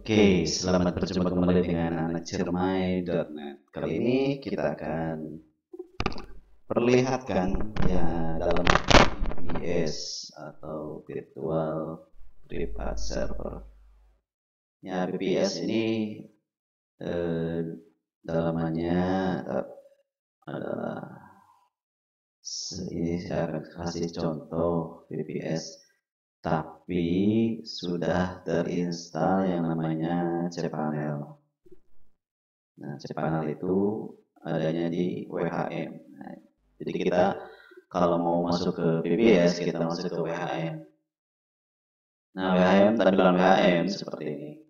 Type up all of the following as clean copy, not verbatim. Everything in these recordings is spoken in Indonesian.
Oke, selamat berjumpa kembali dengan anak Ciremai.net. Kali ini kita akan perlihatkan ya dalam VPS atau Virtual Private Server. Ya, VPS ini dalamannya adalah ini saya akan kasih contoh VPS, tapi sudah terinstall yang namanya cPanel. Nah, cPanel itu adanya di WHM. Nah, jadi kita kalau mau masuk ke VPS, kita masuk ke WHM. Nah, WHM, tampilan WHM seperti ini.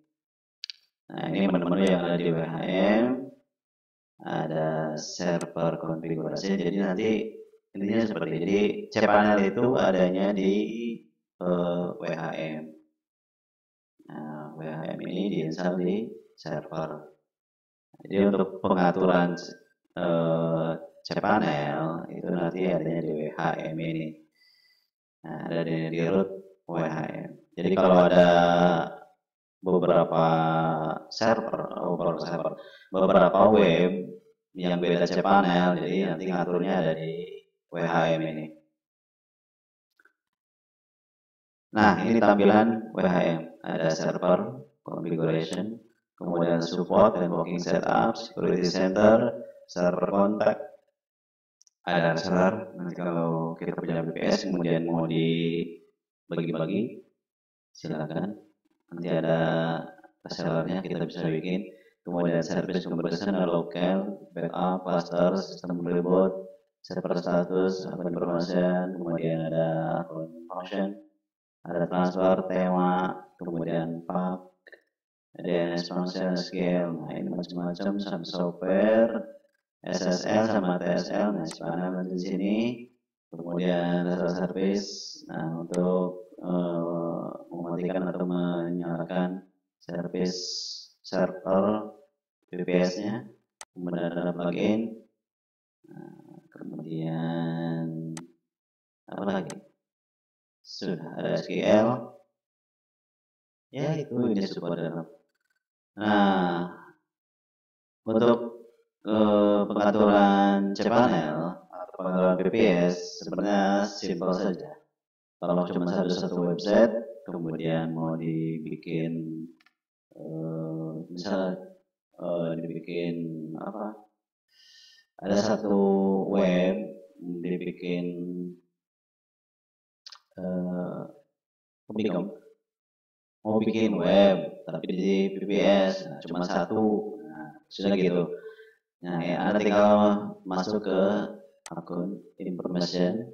Nah, ini menu-menu yang ada di WHM. Ada server konfigurasi. Jadi nanti intinya seperti ini. Jadi cPanel itu adanya di WHM. Nah, WHM ini diinstal di server. Jadi untuk pengaturan cPanel itu nanti adanya di WHM ini. Nah, ada di root WHM. Jadi kalau ada beberapa beberapa web yang beda cPanel, jadi nanti ngaturnya ada di WHM ini. Nah, ini tampilan WHM. Ada server configuration, kemudian support dan working setup, security center, server contact, ada reseller. Nanti kalau kita punya VPS kemudian mau dibagi-bagi, silakan. Nanti ada resellernya, kita bisa bikin. Kemudian service conversion, local, backup, cluster, sistem reboot, server status, akun information, kemudian ada akun function, ada transfer, tema, kemudian pub, DNS function, scale. Nah, ini macam-macam sama software, SSL sama TSL. Nah, cPanel di sini. Kemudian reseller service. Nah, untuk mematikan atau menyalakan service server VPS-nya. Kemudian ada plugin. Nah, kemudian apa lagi? Sudah ada SQL. Ya, itu ini support dalam. Nah, untuk pengaturan cPanel atau pengaturan VPS sebenarnya simpel saja. Kalau cuma satu website, kemudian mau dibikin misalnya dibikin apa? Ada satu web dibikin mau bikin web tapi di VPS, nah, cuma satu, nah, sudah gitu. Nah, ya, Anda tinggal masuk ke akun information,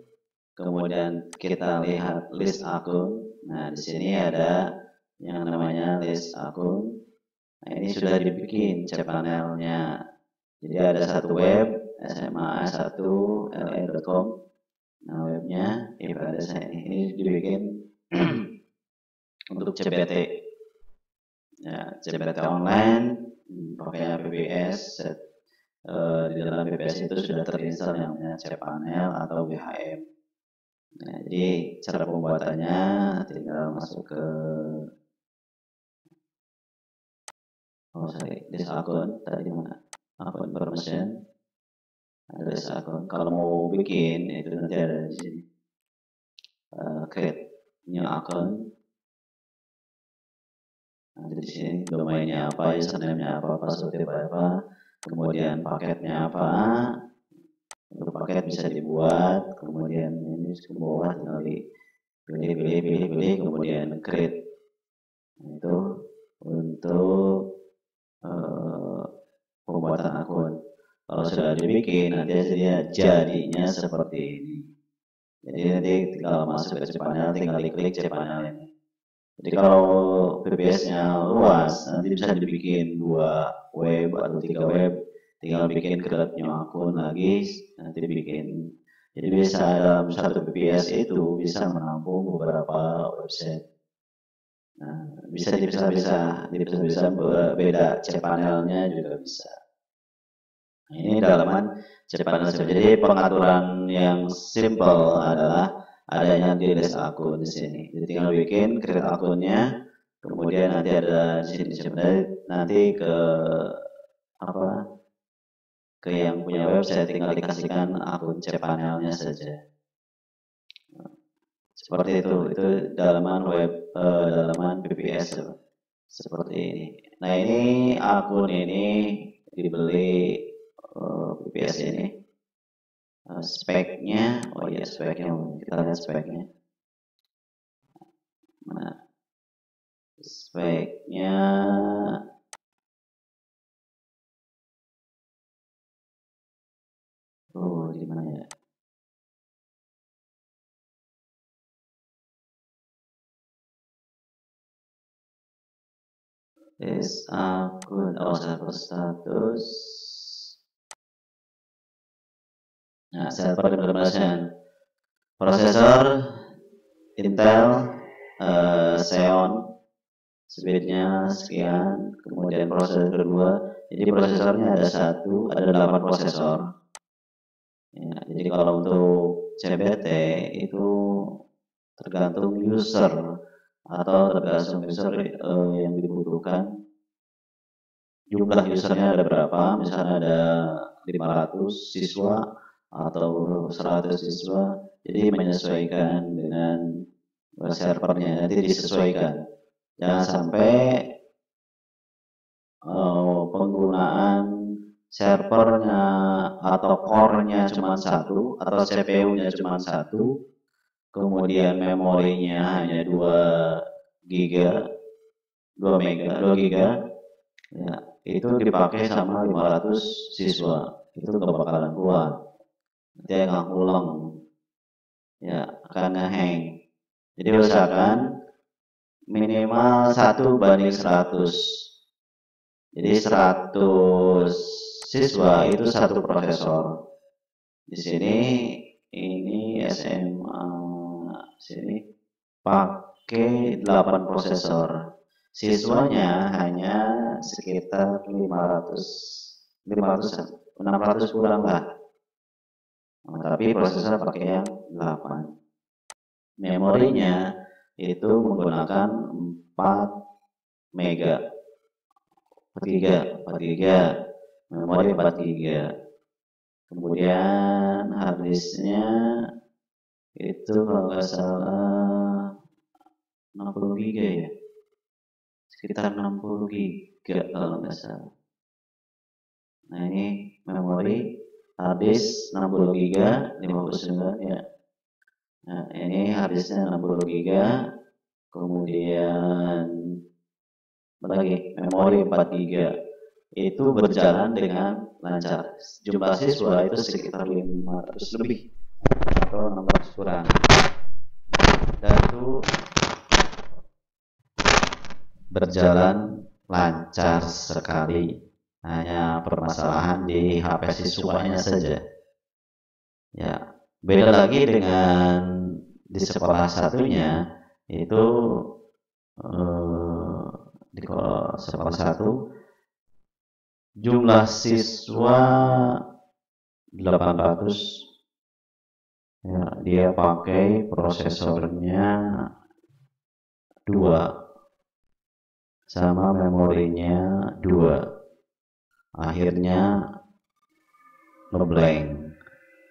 kemudian kita lihat list akun. Nah, di sini ada yang namanya list akun. Nah, ini sudah dibikin cPanelnya. Jadi ada satu web sma1la.com. Nah, webnya ibadah saya ini dibikin untuk CBT. Ya, CBT online pakai VPS. Di dalam VPS itu sudah terinstall yang namanya cPanel atau WHM. Nah, jadi cara pembuatannya tinggal masuk ke list akun tadi mana? Akun information. Ada list akun. Kalau mau bikin itu nanti ada di sini. Create new account. Nah, di sini domainnya apa, username-nya apa, password-nya apa, kemudian paketnya apa. Untuk paket bisa dibuat, kemudian ini ke bawah tinggal pilih, kemudian create. Nah, itu untuk pembuatan akun. Kalau sudah dibikin, nanti jadinya seperti ini. Jadi nanti kalau masuk ke cPanel, tinggal klik cPanel ini. Jadi kalau VPS-nya luas, nanti bisa dibikin 2 web atau 3 web. Tinggal bikin create new akun lagi, nanti dibikin. Jadi bisa dalam satu VPS itu bisa menampung beberapa website. Nah, bisa beda cPanelnya juga bisa. Nah, ini dalaman cPanel. Jadi pengaturan yang simple adalah adanya di list akun di sini. Jadi tinggal bikin create akunnya, Kemudian nanti ada di sini sebenarnya nanti ke ke yang punya website tinggal dikasihkan akun cPanelnya saja. Seperti itu dalaman dalaman BPS seperti ini. Nah ini akun ini dibeli BPS ini. Speknya, oh iya speknya, kita lihat speknya. Nah, speknya di mana ya? Akun, server status. Nah, server implementation. Prosesor Intel Xeon, speednya sekian. Kemudian prosesor kedua, jadi prosesornya ada 8 prosesor. Ya, jadi kalau untuk CBT itu tergantung user atau tergantung user yang dibutuhkan. Jumlah usernya ada berapa? Misalnya ada 500 siswa atau 100 siswa, jadi menyesuaikan dengan servernya, nanti disesuaikan. Jangan sampai penggunaan servernya atau core-nya cuma satu atau CPU-nya cuma satu, kemudian memorinya hanya 2 giga, 2 giga, ya, itu dipakai sama 500 siswa, itu gak bakalan kuat, nanti akan ulang, ya akan nge-hang. Jadi usahakan minimal 1:100. Jadi 100 siswa itu 1 prosesor. Di sini ini SMA sini pakai 8 prosesor. Siswanya hanya sekitar 600 kurang lah. Tapi prosesor pakai yang 8. Memorinya itu menggunakan 4 mega. 4 giga, memori 4 giga. Kemudian harddisknya itu kalau nggak salah 60 giga ya, sekitar 60 giga kalau nggak salah. Nah ini memori harddisk 60 giga, 59 ya. Nah ini harddisknya 60 giga, kemudian lagi memori 4 giga, itu berjalan dengan lancar. Jumlah siswa itu sekitar 500 lebih atau 600 kurang, dan itu berjalan lancar sekali. Hanya permasalahan di HP siswanya saja. Ya, beda lagi dengan di sekolah satunya, itu di sekolah satu jumlah siswa 800, ya, dia pakai prosesornya 2 sama memorinya 2, akhirnya ngeblank.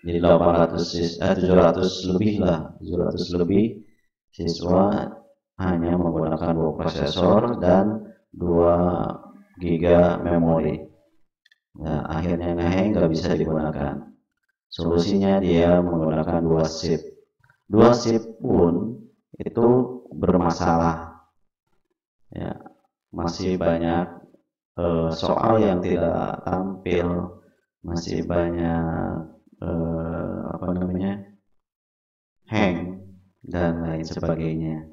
Jadi 700 lebih lah, 700 lebih siswa hanya menggunakan 2 prosesor dan 2 giga memori. Nah, akhirnya nge-hang, nggak bisa digunakan. Solusinya dia menggunakan 2 shift. 2 shift pun itu bermasalah. Ya, masih banyak soal yang tidak tampil, masih banyak hang dan lain sebagainya.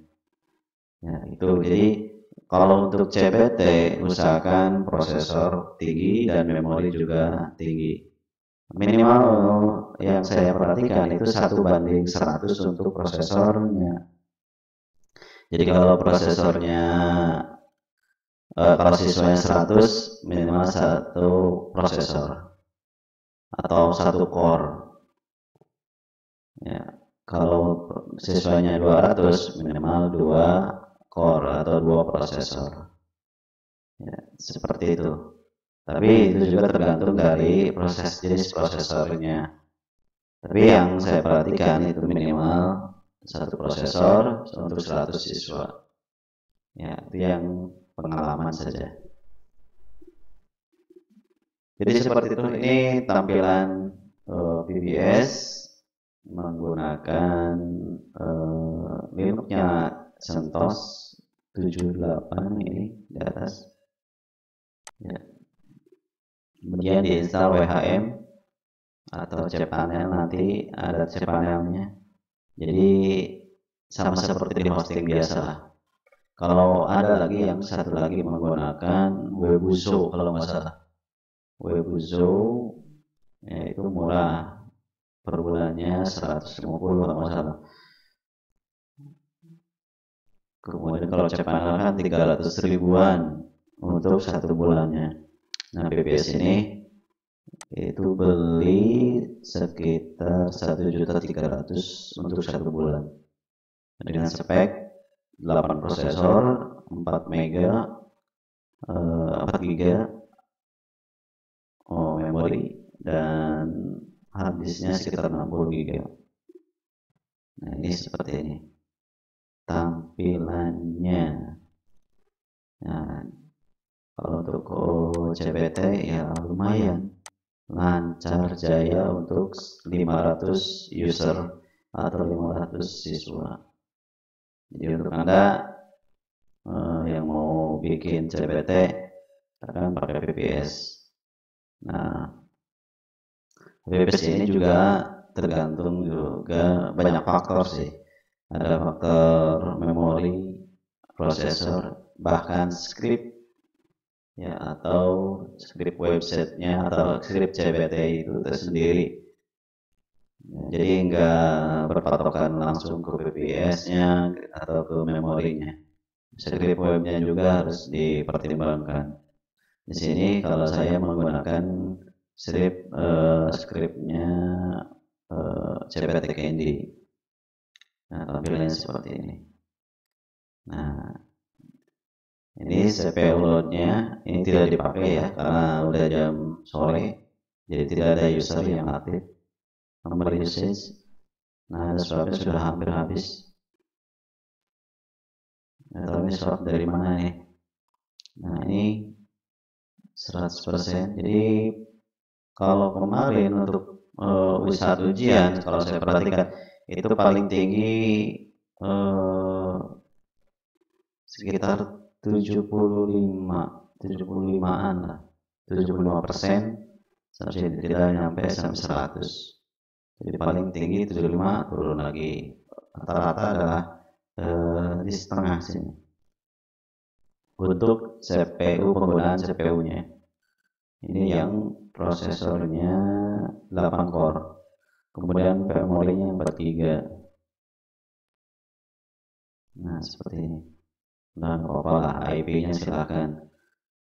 Ya, itu jadi kalau untuk CBT usahakan prosesor tinggi dan memori juga tinggi. Minimal yang saya perhatikan itu 1:100 untuk prosesornya. Jadi kalau prosesornya kalau siswanya 100, minimal 1 prosesor atau 1 core. Ya, kalau siswanya 200, minimal 2 core atau 2 prosesor. Ya, seperti itu. Tapi itu juga tergantung dari jenis prosesornya. Tapi yang saya perhatikan itu minimal 1 prosesor untuk 100 siswa. Ya, itu yang pengalaman saja. Jadi seperti itu, ini tampilan VBS menggunakan Linux-nya CentOS 78 ini di atas. Ya. Kemudian diinstal WHM atau cPanel, nanti ada cPanelnya. Jadi sama seperti di hosting biasa lah. Kalau ada lagi yang satu lagi menggunakan Webuzo kalau nggak salah. Webuzo ya itu murah, per bulannya 150 kalau nggak salah. Kemudian kalau cPanel kan 300 ribuan untuk 1 bulannya. Nah, VPS ini itu beli sekitar 1.300.000 untuk 1 bulan. Dengan spek 8 prosesor, 4 mega, 4 giga memori, dan harddisknya sekitar 60 giga. Nah, ini seperti ini tampilannya. Nah, kalau untuk OCPT ya lumayan lancar jaya untuk 500 user atau 500 siswa. Jadi untuk Anda yang mau bikin CPT akan pakai VPS. Nah, VPS ini juga tergantung juga banyak faktor sih. Ada faktor memori, prosesor, bahkan script ya, atau script websitenya atau script CPT itu tersendiri. Ya, jadi nggak berpatokan langsung ke VPS-nya atau ke memorinya. Script webnya juga harus dipertimbangkan. Di sini kalau saya menggunakan scriptnya CPT Candy. Nah, tampilannya seperti ini. Nah, ini CPU load-nya ini tidak dipakai ya karena udah jam sore, jadi tidak ada user yang aktif. Nomor usage, nah swapnya sudah hampir habis. Nah, tahu ini swap dari mana nih? Nah, ini 100%. Jadi kalau kemarin untuk saat ujian, kalau saya perhatikan itu paling tinggi sekitar 75-an lah, 75%, sampai tidak nyampe sampai 100. Jadi paling tinggi 75, turun lagi. Rata-rata adalah di setengah sini. Untuk CPU, penggunaan CPU-nya ini yang prosesornya 8 core, kemudian memorinya 43. Nah, seperti ini. Nah, apa lah IP-nya silakan.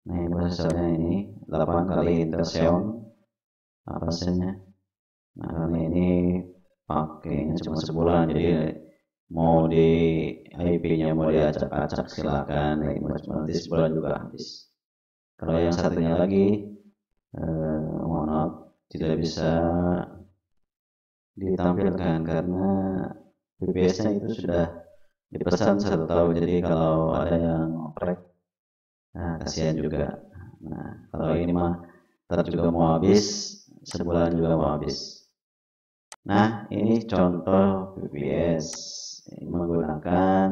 Nah, ini prosesornya ini 8 kali Intel Xeon apa hasilnya. Nah, karena ini pakainya cuma sebulan, jadi mau di IP-nya mau diacak-acak silakan, nanti sebulan juga habis. Kalau yang satunya lagi mohon maaf tidak bisa ditampilkan karena VPS-nya itu sudah dipesan 1 tahun, jadi kalau ada yang oprek, nah kasihan juga. Nah, kalau ini mah ntar juga mau habis, sebulan juga mau habis. Nah, ini contoh VPS menggunakan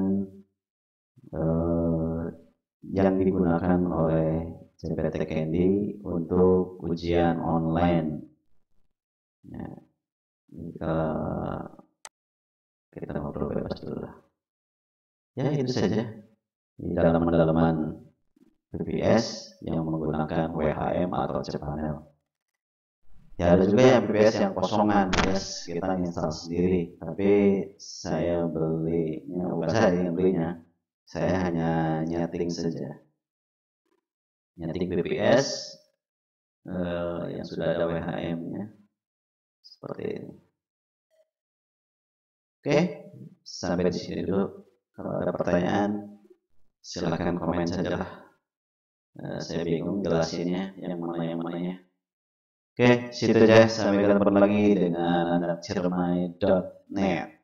yang digunakan oleh CPT Candy untuk ujian online. Nah, kita ngobrol bebas dulu lah. Ya, itu saja di dalaman-dalaman VPS yang menggunakan WHM atau cPanel. Ya, ada juga yang VPS yang kosongan, yes, kita install sendiri. Tapi saya belinya, bukan saya yang belinya, saya hanya nyeting saja. Nyeting VPS yang sudah ada WHM-nya seperti ini. Oke, sampai di sini dulu. Kalau ada pertanyaan Silahkan komen saja lah. Saya bingung jelasinnya yang mananya. Oke, situ aja. Sampai ketemu lagi dengan anak ciremai.net.